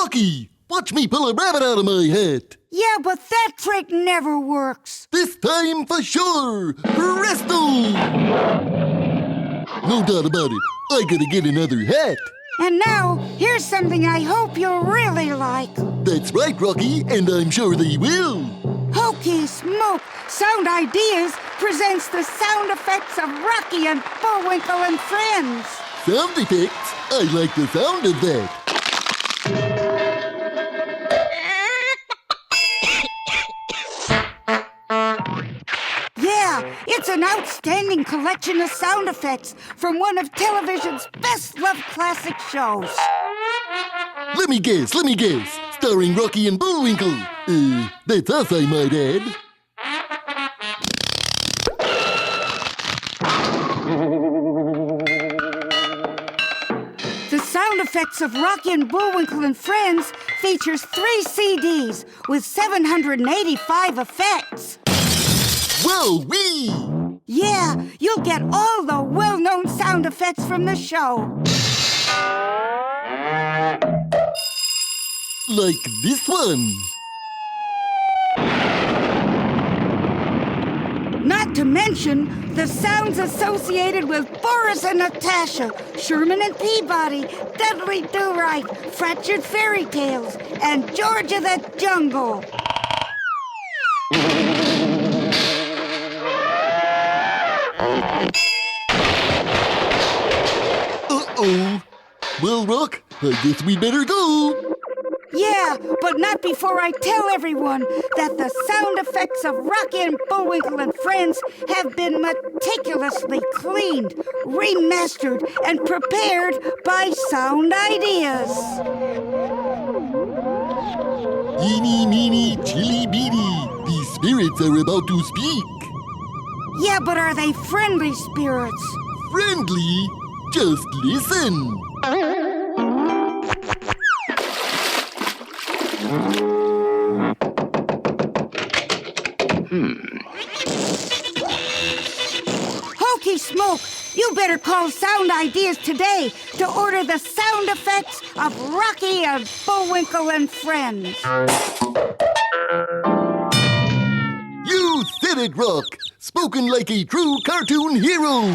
Rocky, watch me pull a rabbit out of my hat. Yeah, but that trick never works. This time for sure. Presto! No doubt about it. I gotta get another hat. And now, here's something I hope you'll really like. That's right, Rocky, and I'm sure they will. Hokey Smoke Sound Ideas presents the sound effects of Rocky and Bullwinkle and Friends. Sound effects? I like the sound of that. Yeah, it's an outstanding collection of sound effects from one of television's best-loved classic shows. Let me guess. Starring Rocky and Bullwinkle. That's us, I might add. The sound effects of Rocky and Bullwinkle and Friends features 3 CDs with 785 effects. Wowee! Yeah, you'll get all the well-known sound effects from the show. Like this one. Not to mention the sounds associated with Boris and Natasha, Sherman and Peabody, Dudley Do-Right, Fractured Fairy Tales, and George of the Jungle. Uh-oh. Well, Rock, I guess we better go. Yeah, but not before I tell everyone that the sound effects of Rocky and Bullwinkle and Friends have been meticulously cleaned, remastered, and prepared by Sound Ideas. Eeny, meeny, chilly, beany. These spirits are about to speak. Yeah, but are they friendly spirits? Friendly? Just listen. Hokey Smoke, you better call Sound Ideas today to order the sound effects of Rocky and Bullwinkle and Friends. You said it, Rock. Spoken like a true cartoon hero.